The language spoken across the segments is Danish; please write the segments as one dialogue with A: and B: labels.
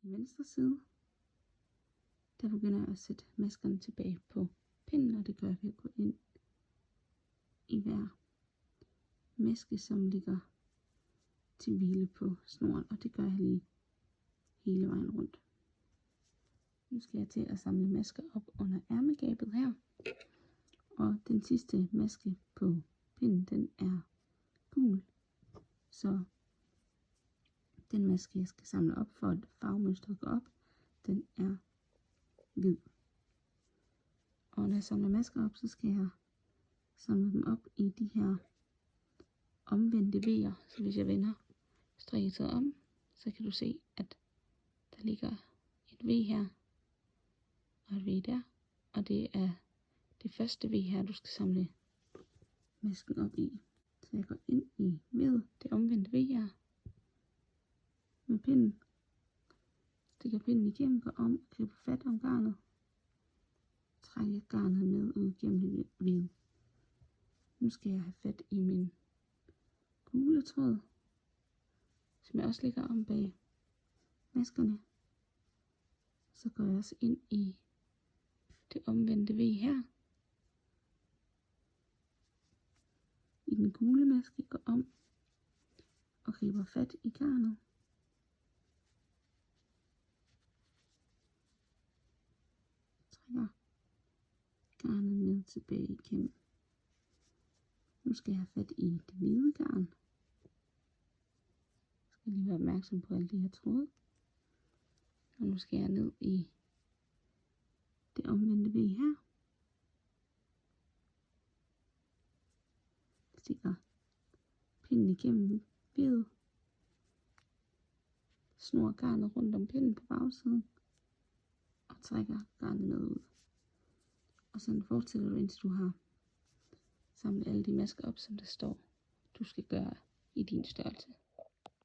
A: den venstre side, der begynder jeg at sætte maskerne tilbage på pinden, og det gør jeg ved at gå ind i hver maske, som ligger til hvile på snoren, og det gør jeg lige hele vejen rundt. Nu skal jeg til at samle masker op under ærmegabet her, og den sidste maske på pinden, den er gul, så den maske, jeg skal samle op for at farvemønstret går op, den er hvid. Og når jeg samler masker op, så skal jeg samle dem op i de her omvendte V'er. Så hvis jeg vender strikket om, så kan du se, at der ligger et V her, og et V der. Og det er det første V her, du skal samle masken op i. Så jeg går ind i V'et, det omvendte V her, med pinden. Stikker pinden igennem, går om, griber fat om garnet. Trækker garnet med ud gennem det hvide. Nu skal jeg have fat i min gule tråd, som jeg også ligger om bag maskerne. Så går jeg også ind i det omvendte V her. I den gule maske går om og griber fat i garnet. Trækker garnet med tilbage igennem. Nu skal jeg have fat i det hvide garn. Jeg skal lige være opmærksom på alle de her tråde. Og nu skal jeg ned i det omvendte V her. Stikker pinden igennem V'et. Snor garnet rundt om pinden på bagsiden. Og trækker garnet med ud. Og sådan fortsætter du, indtil du har samlet alle de masker op, som der står, du skal gøre i din størrelse.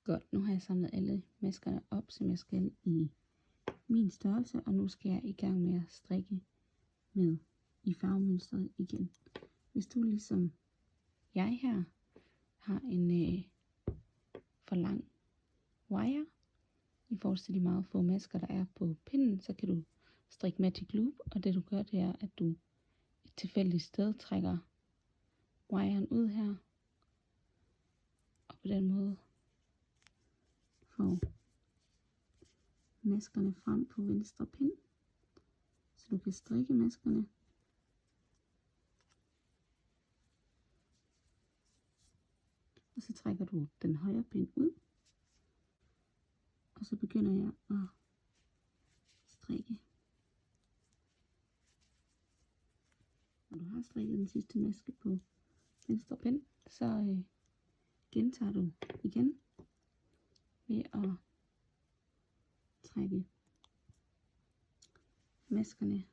A: Godt, nu har jeg samlet alle maskerne op, som jeg skal i min størrelse, og nu skal jeg i gang med at strikke med i farvemønstret igen. Hvis du ligesom jeg her har en for lang wire i forhold til de meget få masker, der er på pinden, så kan du strikke Magic Loop, og det du gør, det er, at du et tilfældigt sted trækker wiren ud her, og på den måde får maskerne frem på venstre pind, så du kan strikke maskerne. Og så trækker du den højre pind ud, og så begynder jeg at strikke. Når du har strikket den sidste maske på venstre pind, så gentager du igen ved at trække maskerne.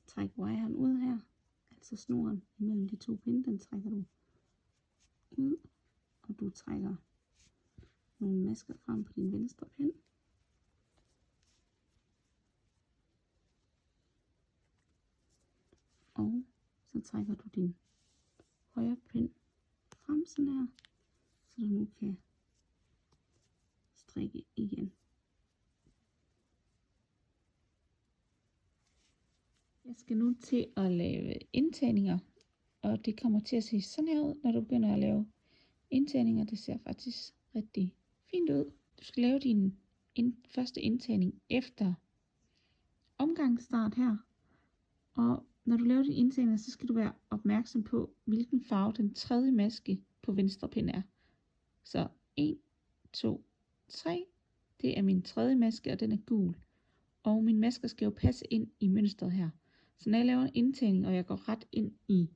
A: Træk wiren ud her, altså snoren imellem de to pinde, den trækker du ud, og du trækker nogle masker frem på din venstre pind. Og så trækker du din højre pind frem sådan her, så du nu kan strikke igen. Jeg skal nu til at lave indtagninger, og det kommer til at se sådan her ud, når du begynder at lave indtagninger. Det ser faktisk rigtig fint ud. Du skal lave din første indtagning efter omgangsstart her, og når du laver din indtagning, så skal du være opmærksom på, hvilken farve den tredje maske på venstre pind er. Så 1, 2, 3, det er min tredje maske, og den er gul. Og min masker skal jo passe ind i mønstret her. Så når jeg laver en indtagning, og jeg går ret ind i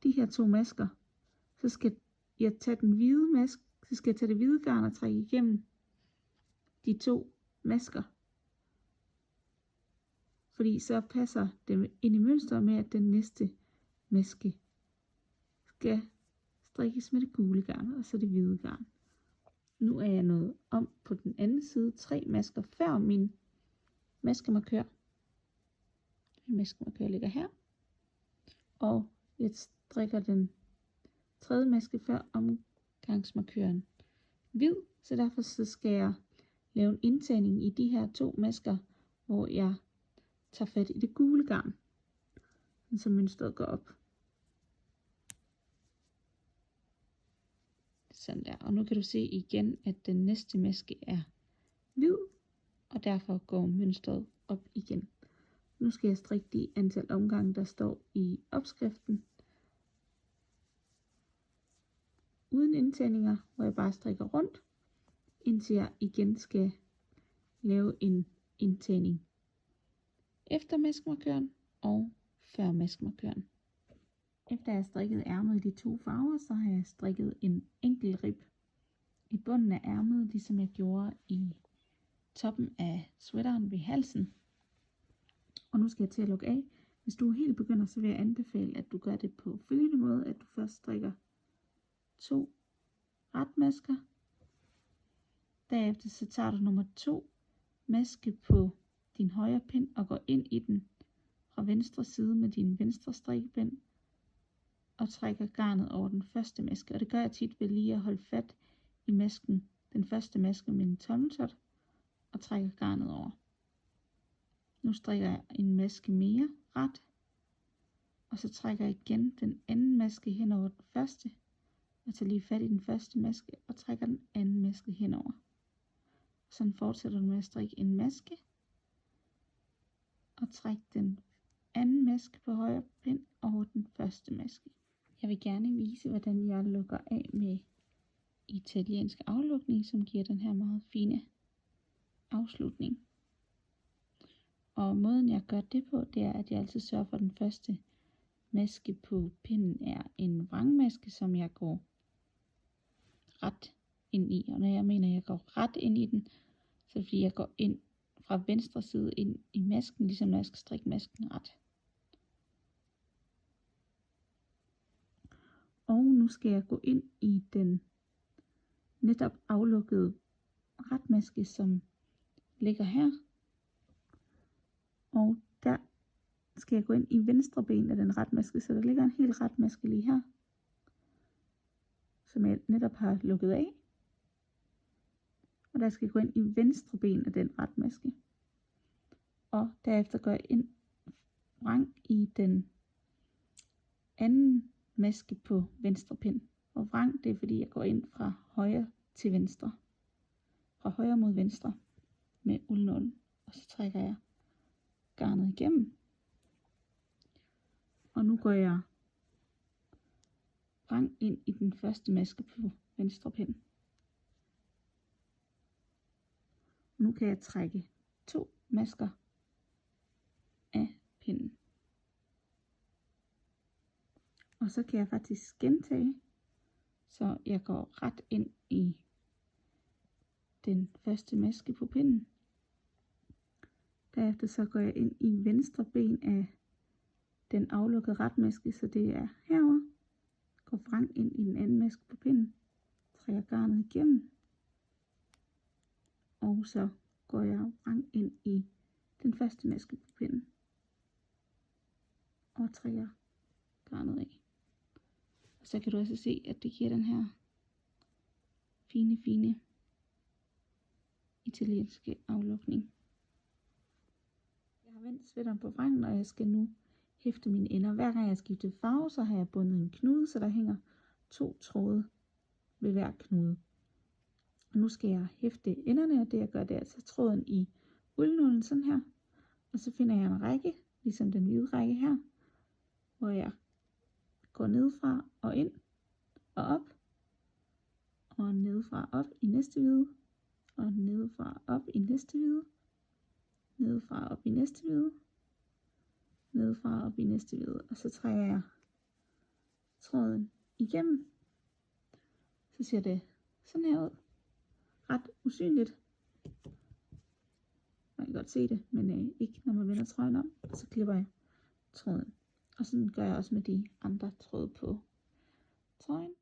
A: de her to masker, så skal jeg tage den hvide maske, så skal jeg tage det hvide garn og trække igennem de to masker. Fordi så passer det ind i mønstret med, at den næste maske skal strikkes med det gule garn, og så det hvide garn. Nu er jeg nået om på den anden side 3 masker før min maskemarkør. Min maskemarkør ligger her. Og jeg strikker den tredje maske før omgangsmarkøren hvid, så derfor så skal jeg lave en indtagning i de her 2 masker, hvor jeg tager fat i det gule garn, så mønstret går op. Sådan der. Og nu kan du se igen, at den næste maske er hvid, og derfor går mønstret op igen. Nu skal jeg strikke de antal omgange, der står i opskriften, uden indtagninger, hvor jeg bare strikker rundt, indtil jeg igen skal lave en indtagning efter maskmarkøren og før maskmarkøren. Efter jeg har strikket ærmet i de 2 farver, så har jeg strikket en enkelt rib i bunden af ærmet, ligesom jeg gjorde i toppen af sweateren ved halsen. Og nu skal jeg til at lukke af. Hvis du er helt begynder, så vil jeg anbefale, at du gør det på følgende måde, at du først strikker 2 retmasker. Derefter så tager du nummer 2 maske på din højre pind og går ind i den fra venstre side med din venstre strikpind og trækker garnet over den første maske. Og det gør jeg tit ved lige at holde fat i masken, den første maske med en tommeltot og trækker garnet over. Nu strikker jeg en maske mere ret, og så trækker jeg igen den anden maske hen over den første, og tager lige fat i den første maske og trækker den anden maske henover. Sådan fortsætter du med at strikke en maske og trække den anden maske på højre pind over den første maske. Jeg vil gerne vise, hvordan jeg lukker af med italiensk aflukning, som giver den her meget fine afslutning. Og måden jeg gør det på, det er, at jeg altid sørger for, at den første maske på pinden er en vrangmaske, som jeg går ret ind i. Og når jeg mener, at jeg går ret ind i den, så er det fordi, jeg går ind fra venstre side ind i masken, ligesom når jeg skal strikke masken ret. Og nu skal jeg gå ind i den netop aflukkede retmaske, som ligger her. Og der skal jeg gå ind i venstre ben af den retmaske, så der ligger en hel retmaske lige her, som jeg netop har lukket af. Og der skal jeg gå ind i venstre ben af den retmaske. Og derefter går jeg ind vrang i den anden maske på venstre pind. Og vrang, det er fordi jeg går ind fra højre til venstre. Fra højre mod venstre med uldnålen. Og så trækker jeg garnet igennem. Og nu går jeg vrang ind i den første maske på venstre pind. Nu kan jeg trække 2 masker af pinden. Og så kan jeg faktisk gentage, så jeg går ret ind i den første maske på pinden. Derefter så går jeg ind i venstre ben af den aflukkede retmaske, så det er herover. Går vrang ind i den anden maske på pinden. Trækker garnet igennem. Og så går jeg vrang ind i den første maske på pinden. Og trækker garnet af. Og så kan du også se, at det giver den her fine italienske aflukning. Jeg har vendt sweateren på vrangen, og jeg skal nu hæfte mine ender. Hver gang jeg skifter farve, så har jeg bundet en knude, så der hænger 2 tråde ved hver knude. Og nu skal jeg hæfte enderne, og det jeg gør, det er at tage tråden i uldnålen sådan her. Og så finder jeg en række, ligesom den hvide række her, hvor jeg går nedefra og ind og op. Og nedefra op i næste hvide. Og nedefra op i næste hvide. Nedefra op i næste hvide. Nedefra op i næste hvide. Og så trækker jeg tråden igennem. Så ser det sådan her ud. Ret usynligt. Man kan godt se det, men ikke når man vender trøjen om. Og så klipper jeg tråden. Og sådan gør jeg også med de andre tråde på trøjen.